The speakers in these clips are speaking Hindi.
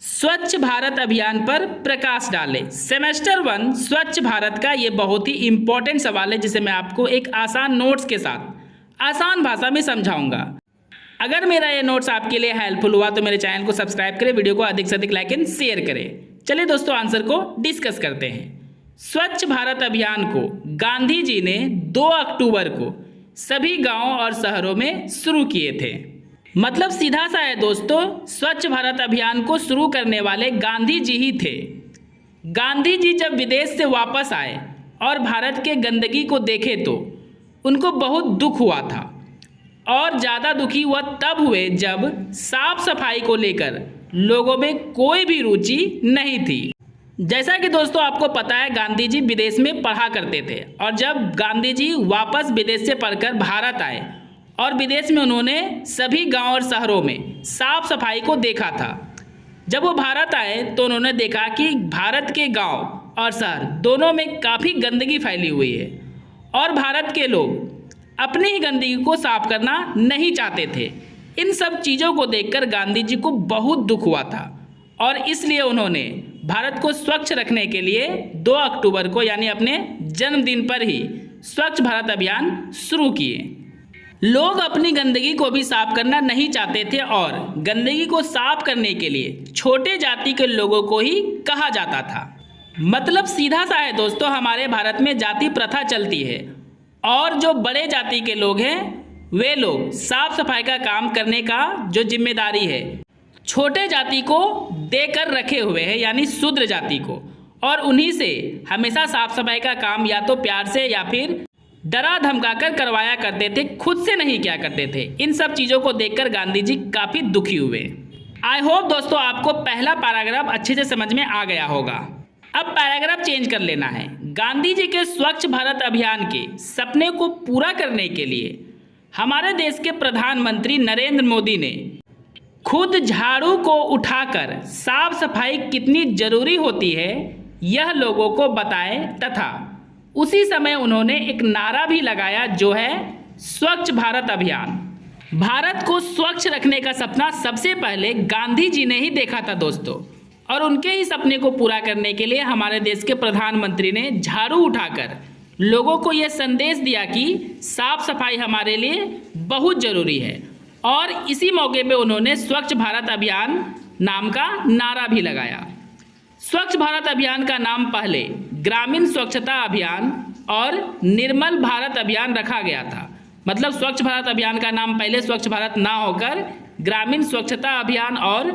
स्वच्छ भारत अभियान पर प्रकाश डालें। सेमेस्टर 1 स्वच्छ भारत का ये बहुत ही इम्पोर्टेंट सवाल है जिसे मैं आपको एक आसान नोट्स के साथ आसान भाषा में समझाऊंगा। अगर मेरा ये नोट्स आपके लिए हेल्पफुल हुआ तो मेरे चैनल को सब्सक्राइब करें, वीडियो को अधिक से अधिक लाइक एंड शेयर करें। चलिए दोस्तों आंसर को डिस्कस करते हैं। स्वच्छ भारत अभियान को गांधी जी ने 2 अक्टूबर को सभी गाँव और शहरों में शुरू किए थे। मतलब सीधा सा है दोस्तों, स्वच्छ भारत अभियान को शुरू करने वाले गांधी जी ही थे। गांधी जी जब विदेश से वापस आए और भारत के गंदगी को देखे तो उनको बहुत दुख हुआ था और ज़्यादा दुखी वह तब हुए जब साफ सफाई को लेकर लोगों में कोई भी रुचि नहीं थी। जैसा कि दोस्तों आपको पता है, गांधी जी विदेश में पढ़ा करते थे और जब गांधी जी वापस विदेश से पढ़कर भारत आए और विदेश में उन्होंने सभी गांव और शहरों में साफ सफाई को देखा था। जब वो भारत आए तो उन्होंने देखा कि भारत के गांव और शहर दोनों में काफ़ी गंदगी फैली हुई है और भारत के लोग अपनी ही गंदगी को साफ करना नहीं चाहते थे। इन सब चीज़ों को देखकर गांधी जी को बहुत दुख हुआ था और इसलिए उन्होंने भारत को स्वच्छ रखने के लिए 2 अक्टूबर को यानी अपने जन्मदिन पर ही स्वच्छ भारत अभियान शुरू किए। लोग अपनी गंदगी को भी साफ करना नहीं चाहते थे और गंदगी को साफ करने के लिए छोटे जाति के लोगों को ही कहा जाता था। मतलब सीधा सा है दोस्तों, हमारे भारत में जाति प्रथा चलती है और जो बड़े जाति के लोग हैं वे लोग साफ सफाई का काम करने का जो जिम्मेदारी है छोटे जाति को देकर रखे हुए हैं, यानी शूद्र जाति को, और उन्हीं से हमेशा साफ सफाई का काम या तो प्यार से या फिर डरा धमकाकर करवाया करते थे, खुद से नहीं किया करते थे। इन सब चीज़ों को देखकर गांधी जी काफ़ी दुखी हुए। आई होप दोस्तों आपको पहला पैराग्राफ अच्छे से समझ में आ गया होगा। अब पैराग्राफ चेंज कर लेना है। गांधी जी के स्वच्छ भारत अभियान के सपने को पूरा करने के लिए हमारे देश के प्रधानमंत्री नरेंद्र मोदी ने खुद झाड़ू को उठाकर साफ सफाई कितनी जरूरी होती है यह लोगों को बताए तथा उसी समय उन्होंने एक नारा भी लगाया जो है स्वच्छ भारत अभियान। भारत को स्वच्छ रखने का सपना सबसे पहले गांधी जी ने ही देखा था दोस्तों, और उनके ही सपने को पूरा करने के लिए हमारे देश के प्रधानमंत्री ने झाड़ू उठाकर लोगों को यह संदेश दिया कि साफ सफाई हमारे लिए बहुत ज़रूरी है। और इसी मौके पे उन्होंने स्वच्छ भारत अभियान नाम का नारा भी लगाया। स्वच्छ भारत अभियान का नाम पहले ग्रामीण स्वच्छता अभियान और निर्मल भारत अभियान रखा गया था। मतलब स्वच्छ भारत अभियान का नाम पहले स्वच्छ भारत ना होकर ग्रामीण स्वच्छता अभियान और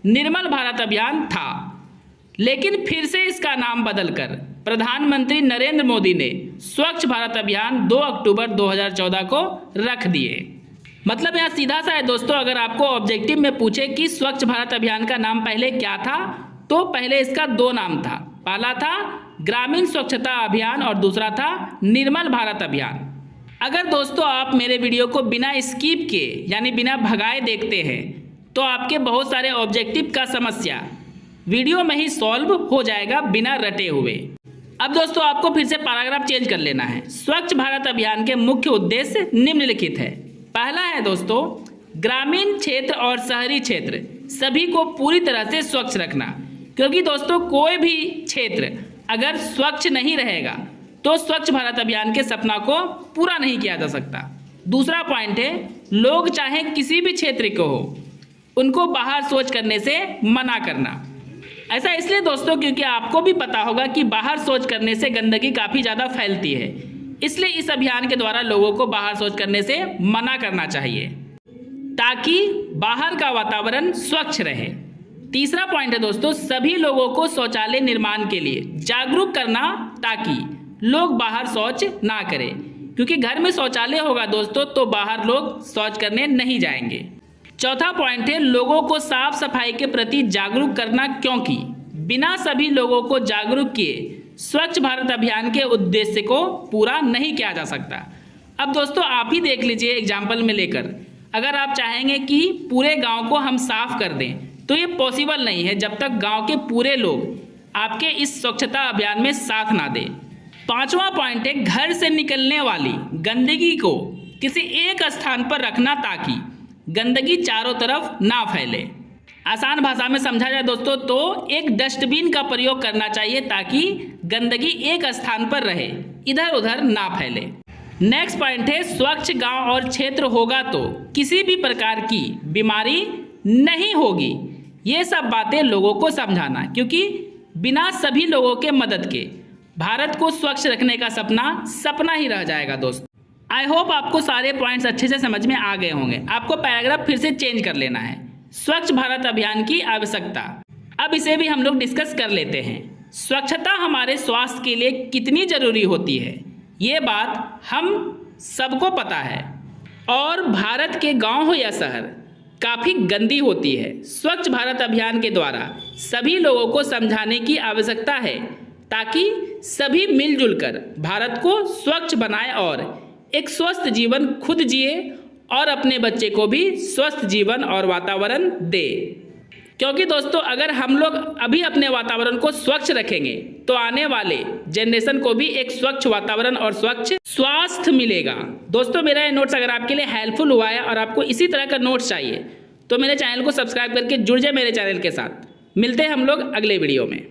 निर्मल भारत अभियान था, लेकिन फिर से इसका नाम बदलकर प्रधानमंत्री नरेंद्र मोदी ने स्वच्छ भारत अभियान 2 अक्टूबर 2014 को रख दिए। मतलब यहाँ सीधा सा है दोस्तों, अगर आपको ऑब्जेक्टिव में पूछे कि स्वच्छ भारत अभियान का नाम पहले क्या था तो पहले इसका 2 नाम था। पहला था ग्रामीण स्वच्छता अभियान और दूसरा था निर्मल भारत अभियान। अगर दोस्तों आप मेरे वीडियो को बिना स्किप किए यानी बिना भगाए देखते हैं तो आपके बहुत सारे ऑब्जेक्टिव का समस्या वीडियो में ही सॉल्व हो जाएगा बिना रटे हुए। अब दोस्तों आपको फिर से पैराग्राफ चेंज कर लेना है। स्वच्छ भारत अभियान के मुख्य उद्देश्य निम्नलिखित है। पहला है दोस्तों ग्रामीण क्षेत्र और शहरी क्षेत्र सभी को पूरी तरह से स्वच्छ रखना, क्योंकि दोस्तों कोई भी क्षेत्र अगर स्वच्छ नहीं रहेगा तो स्वच्छ भारत अभियान के सपना को पूरा नहीं किया जा सकता। दूसरा पॉइंट है लोग चाहे किसी भी क्षेत्र को हो उनको बाहर शौच करने से मना करना। ऐसा इसलिए दोस्तों क्योंकि आपको भी पता होगा कि बाहर शौच करने से गंदगी काफ़ी ज़्यादा फैलती है, इसलिए इस अभियान के द्वारा लोगों को बाहर शौच करने से मना करना चाहिए ताकि बाहर का वातावरण स्वच्छ रहे। तीसरा पॉइंट है दोस्तों सभी लोगों को शौचालय निर्माण के लिए जागरूक करना ताकि लोग बाहर शौच ना करें, क्योंकि घर में शौचालय होगा दोस्तों तो बाहर लोग शौच करने नहीं जाएंगे। चौथा पॉइंट है लोगों को साफ सफाई के प्रति जागरूक करना, क्योंकि बिना सभी लोगों को जागरूक किए स्वच्छ भारत अभियान के उद्देश्य को पूरा नहीं किया जा सकता। अब दोस्तों आप ही देख लीजिए एग्जाम्पल में लेकर, अगर आप चाहेंगे कि पूरे गाँव को हम साफ कर दें तो ये पॉसिबल नहीं है जब तक गांव के पूरे लोग आपके इस स्वच्छता अभियान में साथ ना दें। पांचवा पॉइंट है घर से निकलने वाली गंदगी को किसी एक स्थान पर रखना ताकि गंदगी चारों तरफ ना फैले। आसान भाषा में समझा जाए दोस्तों तो एक डस्टबिन का प्रयोग करना चाहिए ताकि गंदगी एक स्थान पर रहे, इधर उधर ना फैले। नेक्स्ट पॉइंट है स्वच्छ गांव और क्षेत्र होगा तो किसी भी प्रकार की बीमारी नहीं होगी। ये सब बातें लोगों को समझाना, क्योंकि बिना सभी लोगों के मदद के भारत को स्वच्छ रखने का सपना ही रह जाएगा दोस्तों। आई होप आपको सारे पॉइंट्स अच्छे से समझ में आ गए होंगे। आपको पैराग्राफ फिर से चेंज कर लेना है। स्वच्छ भारत अभियान की आवश्यकता, अब इसे भी हम लोग डिस्कस कर लेते हैं। स्वच्छता हमारे स्वास्थ्य के लिए कितनी जरूरी होती है ये बात हम सबको पता है, और भारत के गांव हो या शहर काफ़ी गंदी होती है। स्वच्छ भारत अभियान के द्वारा सभी लोगों को समझाने की आवश्यकता है ताकि सभी मिलजुल कर भारत को स्वच्छ बनाए और एक स्वस्थ जीवन खुद जिए और अपने बच्चे को भी स्वस्थ जीवन और वातावरण दे। क्योंकि दोस्तों अगर हम लोग अभी अपने वातावरण को स्वच्छ रखेंगे तो आने वाले जनरेशन को भी एक स्वच्छ वातावरण और स्वच्छ स्वास्थ्य मिलेगा। दोस्तों मेरा ये नोट्स अगर आपके लिए हेल्पफुल हुआ है और आपको इसी तरह का नोट्स चाहिए तो मेरे चैनल को सब्सक्राइब करके जुड़ जाए मेरे चैनल के साथ। मिलते हैं हम लोग अगले वीडियो में।